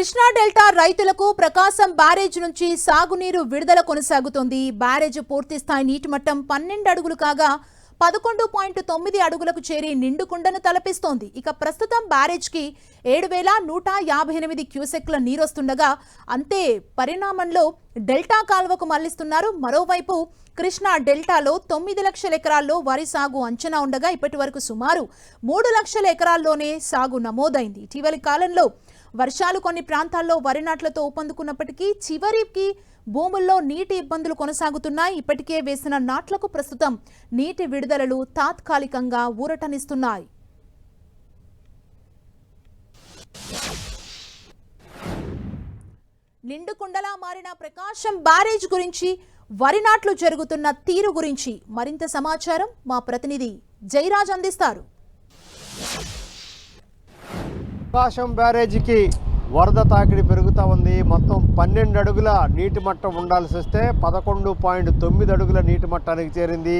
Krishna delta రైతులకు ప్రకాశం barrage నుంచి సాగునీరు విడుదల కొనసాగుతోంది. బ్యారేజ్ పూర్తి స్థాయి నీటి మట్టం 12 అడుగులు కాగా 11.9 అడుగులకు చేరి నిండుకుండను తలపిస్తోంది. ఇక ప్రస్తుతం బ్యారేజ్ కి 7,158 క్యూసెక్ల నీరొస్తుండగా అంతే పరిణామంలో డెల్టా కాల్వకు మళ్లిస్తున్నారు. మరోవైపు కృష్ణా డెల్టాలో 9 లక్షల ఎకరాల్లో వరి సాగు అంచనా ఉండగా ఇప్పటి వరకు సుమారు 3 లక్షల ఎకరాల్లోనే సాగు నమోదైంది. ఇటీవలి కాలంలో వర్షాలు కొన్ని ప్రాంతాల్లో వరి నాట్లతో ఊపందుకున్నప్పటికీ చివరికి భూముల్లో నీటి ఇబ్బందులు కొనసాగుతున్నాయి. ఇప్పటికే వేసిన నాట్లకు ప్రస్తుతం నీటి విడుదలలు తాత్కాలికంగా ఊరటనిస్తున్నాయి. నిండుకుండలా మారిన ప్రకాశం బ్యారేజ్ గురించి, వరి నాట్లు జరుగుతున్న తీరు గురించి మరింత సమాచారం మా ప్రతినిధి జయరాజ్ అందిస్తారు. ప్రకాశం బ్యారేజీకి వరద తాకిడి పెరుగుతూ ఉంది. మొత్తం 12 అడుగుల నీటి మట్టం ఉండాల్సి వస్తే 11.9 అడుగుల నీటి మట్టానికి చేరింది.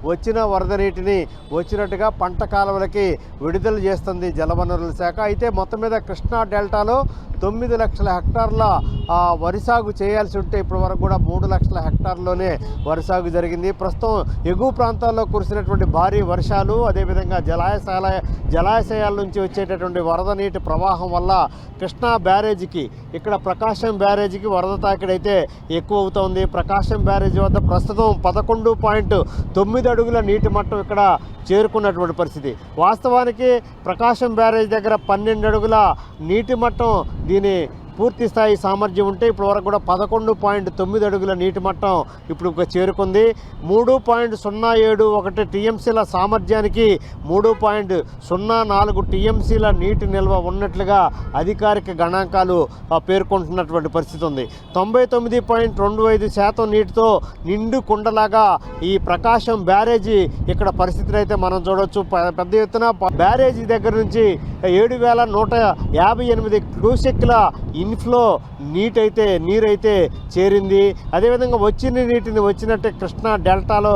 వచ్చిన వరద నీటిని వచ్చినట్టుగా పంట కాలువలకి విడుదల చేస్తుంది జలవనరుల శాఖ. అయితే మొత్తం మీద కృష్ణా డెల్టాలో 9 లక్షల హెక్టార్ల వరి సాగు చేయాల్సి ఉంటే ఇప్పటి వరకు కూడా 3 లక్షల హెక్టార్లోనే వరి సాగు జరిగింది. ప్రస్తుతం ఎగువ ప్రాంతాల్లో కురిసినటువంటి భారీ వర్షాలు, అదేవిధంగా జలాశయాల నుంచి వచ్చేటటువంటి వరద నీటి ప్రవాహం వల్ల కృష్ణా బ్యారేజీకి, ఇక్కడ ప్రకాశం బ్యారేజీకి వరద తాకిడి అయితే ఎక్కువ అవుతోంది. ప్రకాశం బ్యారేజీ వద్ద ప్రస్తుతం 11.9 అడుగుల నీటి మట్టం ఇక్కడ చేరుకున్నటువంటి పరిస్థితి. వాస్తవానికి ప్రకాశం బ్యారేజ్ దగ్గర 12 అడుగుల నీటి మట్టం దీని పూర్తి స్థాయి సామర్థ్యం ఉంటే ఇప్పటి వరకు కూడా 11.9 అడుగుల నీటి మట్టం ఇప్పుడు చేరుకుంది. 3.071 టీఎంసీల సామర్థ్యానికి 3.04 టీఎంసీల నీటి నిల్వ ఉన్నట్లుగా అధికారిక గణాంకాలు పేర్కొంటున్నటువంటి పరిస్థితి ఉంది. 99.25% నీటితో నిండు కుండలాగా ఈ ప్రకాశం బ్యారేజీ ఇక్కడ పరిస్థితిని అయితే మనం చూడవచ్చు. పెద్ద ఎత్తున బ్యారేజీ దగ్గర నుంచి 7,158 క్యూసెక్ల ఇన్ఫ్లో నీరైతే చేరింది. అదేవిధంగా వచ్చిన నీటిని వచ్చినట్టే కృష్ణా డెల్టాలో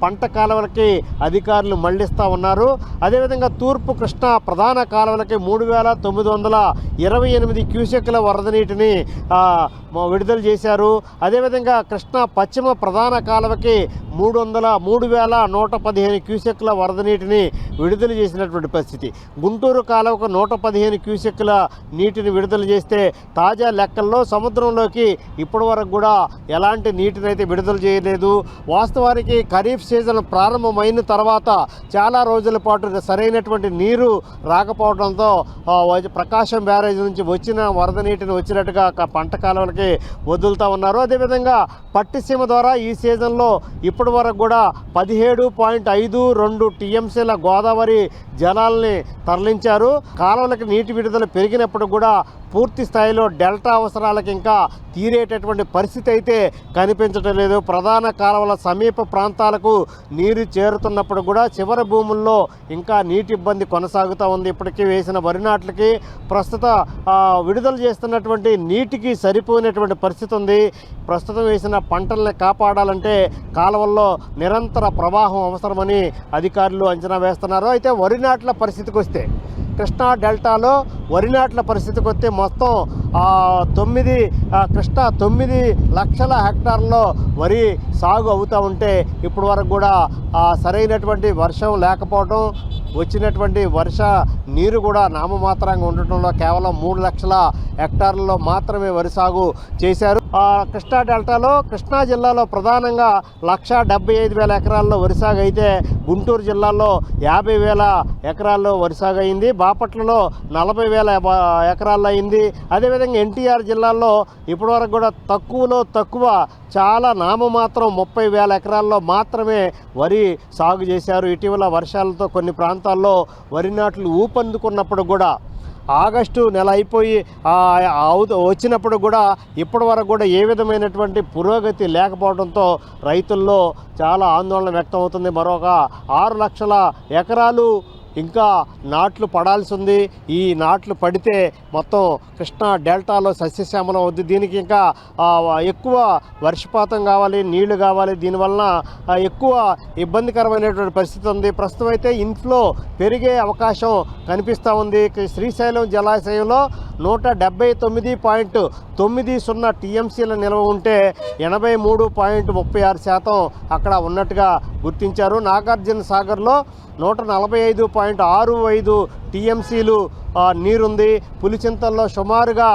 పంట కాలువలకి అధికారులు మళ్లిస్తూ ఉన్నారు. అదేవిధంగా తూర్పు కృష్ణా ప్రధాన కాలువలకి 3,928 క్యూసెక్ల వరద నీటిని విడుదల చేశారు. అదేవిధంగా కృష్ణా పశ్చిమ ప్రధాన కాలువకి 3,115 క్యూసెక్ల వరద నీటిని విడుదల చేసినటువంటి పరిస్థితి. గుంటూరు కాలువకు 115 క్యూసెక్ల నీటిని విడుదల చేస్తే తాజా లెక్కల్లో సముద్రంలోకి ఇప్పటి వరకు కూడా ఎలాంటి నీటిని అయితే విడుదల చేయలేదు. వాస్తవానికి ఖరీఫ్ సీజన్ ప్రారంభమైన తర్వాత చాలా రోజుల పాటు సరైనటువంటి నీరు రాకపోవడంతో ప్రకాశం బ్యారేజ్ నుంచి వచ్చిన వరద నీటిని వచ్చినట్టుగా పంట కాలువలకి వదులుతూ ఉన్నారు. అదేవిధంగా పట్టిసీమ ద్వారా ఈ సీజన్లో ఇప్పటి వరకు కూడా 17.52 టీఎంసీల గోదావరి జలాల్ని తరలించారు. కాలువలకు నీటి విడుదల పెరిగినప్పుడు కూడా పూర్తి స్థాయిలో డెల్టా అవసరాలకు ఇంకా తీరేటటువంటి పరిస్థితి అయితే కనిపించడం లేదు. ప్రధాన కాలువల సమీప ప్రాంతాలకు నీరు చేరుతున్నప్పుడు కూడా చివరి భూముల్లో ఇంకా నీటి ఇబ్బంది కొనసాగుతూ ఉంది. ఇప్పటికీ వేసిన వరి నాట్లకి ప్రస్తుత విడుదల చేస్తున్నటువంటి నీటికి సరిపోయినటువంటి పరిస్థితి ఉంది. ప్రస్తుతం వేసిన పంటల్ని కాపాడాలంటే కాలువల్లో నిరంతర ప్రవాహం అవసరమని అధికారులు అంచనా వేస్తున్నారు. అయితే వరి నాట్ల పరిస్థితికి వస్తే కృష్ణా డెల్టాలో వరి నాట్ల పరిస్థితికి వస్తే మొత్తం 9 లక్షల హెక్టార్లో వరి సాగు అవుతూ ఉంటే ఇప్పటి వరకు కూడా సరైనటువంటి వర్షం లేకపోవడం, వచ్చినటువంటి వర్ష నీరు కూడా నామమాత్రంగా ఉండటంలో కేవలం 3 లక్షల హెక్టార్లలో మాత్రమే వరి సాగు చేశారు. కృష్ణా డెల్టాలో కృష్ణా జిల్లాలో ప్రధానంగా 1,75,000 ఎకరాల్లో వరి సాగు అయితే గుంటూరు జిల్లాలో 50,000 ఎకరాల్లో వరి సాగు అయింది. బాపట్లలో 40,000 ఎకరాల్లో అయింది. అదేవిధంగా ఎన్టీఆర్ జిల్లాలో ఇప్పటివరకు కూడా తక్కువలో తక్కువ చాలా నామమాత్రం 30,000 ఎకరాల్లో మాత్రమే వరి సాగు చేశారు. ఇటీవల వర్షాలతో కొన్ని ప్రాంతాల్లో వరి నాట్లు ఊపందుకున్నప్పుడు కూడా ఆగస్టు నెల అయిపోయి వచ్చినప్పుడు కూడా ఇప్పటి వరకు కూడా ఏ విధమైనటువంటి పురోగతి లేకపోవడంతో రైతుల్లో చాలా ఆందోళన వ్యక్తం అవుతుంది. మరొక 6 లక్షల ఎకరాలు ఇంకా నాట్లు పడాల్సి ఉంది. ఈ నాట్లు పడితే మొత్తం కృష్ణా డెల్టాలో సస్యశ్యామలం అవుద్ది. దీనికి ఇంకా ఎక్కువ వర్షపాతం కావాలి, నీళ్లు కావాలి. దీనివల్ల ఎక్కువ ఇబ్బందికరమైనటువంటి పరిస్థితి ఉంది. ప్రస్తుతం అయితే ఇన్ఫ్లో పెరిగే అవకాశం కనిపిస్తూ ఉంది. శ్రీశైలం జలాశయంలో 179.90 టీఎంసీల నిల్వ ఉంటే 83.36% అక్కడ ఉన్నట్టుగా గుర్తించారు. నాగార్జున సాగర్లో 145.65 టీఎంసీలు నీరుంది. పులిచింతల్లో సుమారుగా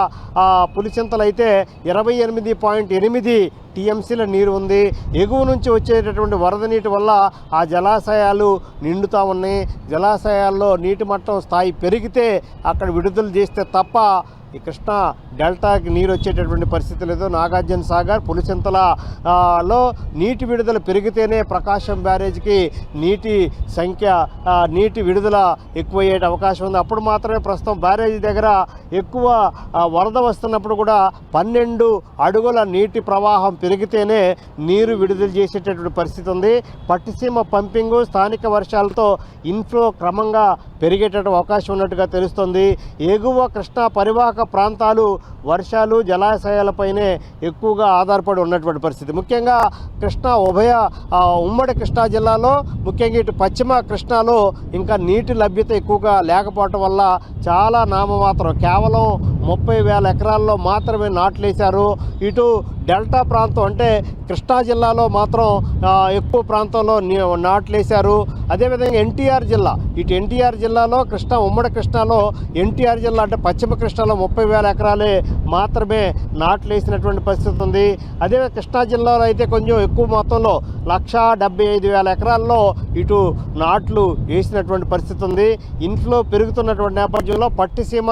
పులిచింతలు అయితే 28.8 టీఎంసీల నీరు ఉంది. ఎగువ నుంచి వచ్చేటటువంటి వరద నీటి వల్ల ఆ జలాశయాలు నిండుతూ ఉన్నాయి. జలాశయాల్లో నీటి మట్టం స్థాయి పెరిగితే అక్కడ విడుదల చేస్తే తప్ప ఈ కృష్ణా డెల్టాకి నీరు వచ్చేటటువంటి పరిస్థితి లేదు. నాగార్జున సాగర్ పులిచింతలలో నీటి విడుదల పెరిగితేనే ప్రకాశం బ్యారేజ్కి నీటి విడుదల ఎక్కువయ్యే అవకాశం ఉంది. అప్పుడు మాత్రమే ప్రస్తుతం బ్యారేజ్ దగ్గర ఎక్కువ వరద వస్తున్నప్పుడు కూడా 12 అడుగుల నీటి ప్రవాహం పెరిగితేనే నీరు విడుదల చేసేటటువంటి పరిస్థితి ఉంది. పట్టిసీమ పంపింగు స్థానిక వర్షాలతో ఇన్ఫ్లో క్రమంగా పెరిగేటటువంటి అవకాశం ఉన్నట్టుగా తెలుస్తుంది. ఎగువ కృష్ణా పరివాహక ప్రాంతాలు వర్షాలు జలాశయాలపైనే ఎక్కువగా ఆధారపడి ఉన్నటువంటి పరిస్థితి. ముఖ్యంగా కృష్ణా ఉమ్మడి కృష్ణా జిల్లాలో ముఖ్యంగా ఇటు పశ్చిమ కృష్ణాలో ఇంకా నీటి లభ్యత ఎక్కువగా లేకపోవటం వల్ల చాలా నామమాత్రం కేవలం 30,000 ఎకరాల్లో మాత్రమే నాట్లేశారు. ఇటు డెల్టా ప్రాంతం అంటే కృష్ణా జిల్లాలో మాత్రం ఎక్కువ ప్రాంతంలో నాట్లేశారు. అదేవిధంగా ఎన్టీఆర్ జిల్లా జిల్లాలో ఉమ్మడి కృష్ణాలో ఎన్టీఆర్ జిల్లా అంటే పశ్చిమ కృష్ణాలో 30,000 ఎకరాలే మాత్రమే నాట్లేసినటువంటి పరిస్థితి ఉంది. అదే కృష్ణా జిల్లాలో అయితే కొంచెం ఎక్కువ మొత్తంలో 175,000 ఎకరాల్లో ఇటు నాట్లు వేసినటువంటి పరిస్థితి ఉంది. ఇన్ఫ్లో పెరుగుతున్నటువంటి నేపథ్యంలో పట్టిసీమ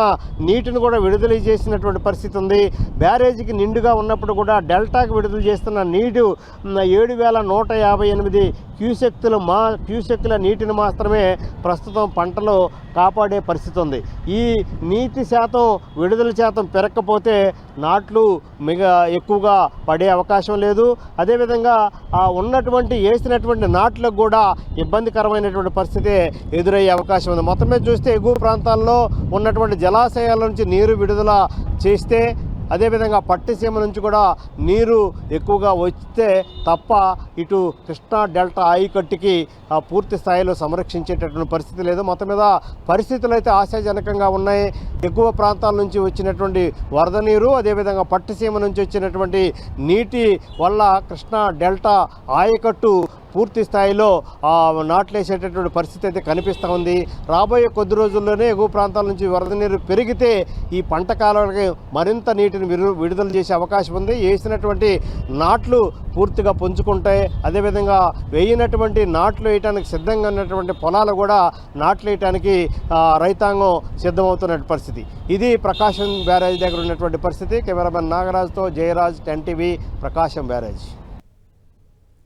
నీటిని కూడా విడుదల చేసినటువంటి పరిస్థితి ఉంది. బ్యారేజీకి నిండుగా ఉన్నప్పుడు కూడా డెల్టాకి విడుదల చేస్తున్న నీరు 7,158 క్యూసెక్కుల నీటిని మాత్రమే ప్రస్తుతం పంటలు కాపాడే పరిస్థితి ఉంది. ఈ నీటి శాతం విడుదల శాతం పెరగకపోతే నాట్లు ఎక్కువగా పడే అవకాశం లేదు. అదేవిధంగా వేసినటువంటి నాట్లకు కూడా ఇబ్బందికరమైనటువంటి పరిస్థితి ఎదురయ్యే అవకాశం ఉంది. మొత్తం మీద చూస్తే ఎగువ ప్రాంతాల్లో ఉన్నటువంటి జలాశయాల నుంచి నీరు విడుదల చేస్తే అదేవిధంగా పట్టిసీమ నుంచి కూడా నీరు ఎక్కువగా వస్తే తప్ప ఇటు కృష్ణా డెల్టా ఆయకట్టుకి పూర్తి స్థాయిలో సంరక్షించేటటువంటి పరిస్థితి లేదు. మొత్తం మీద పరిస్థితులు అయితే ఆశాజనకంగా ఉన్నాయి. ఎక్కువ ప్రాంతాల నుంచి వచ్చినటువంటి వరద నీరు అదేవిధంగా పట్టిసీమ నుంచి వచ్చినటువంటి నీటి వల్ల కృష్ణా డెల్టా ఆయకట్టు పూర్తి స్థాయిలో నాట్లేసేటటువంటి పరిస్థితి అయితే కనిపిస్తూ ఉంది. రాబోయే కొద్ది రోజుల్లోనే ఎగువ ప్రాంతాల నుంచి వరద నీరు పెరిగితే ఈ పంట కాలానికి మరింత నీటిని విడుదల చేసే అవకాశం ఉంది. వేసినటువంటి నాట్లు పూర్తిగా పుంజుకుంటాయి. అదేవిధంగా వేయినటువంటి నాట్లు వేయడానికి సిద్ధంగా ఉన్నటువంటి పొలాలు కూడా నాట్లు వేయడానికి రైతాంగం సిద్ధమవుతున్న పరిస్థితి. ఇది ప్రకాశం బ్యారేజ్ దగ్గర ఉన్నటువంటి పరిస్థితి. కెమెరామెన్ నాగరాజ్తో జయరాజ్, 10 టీవీ, ప్రకాశం బ్యారేజ్.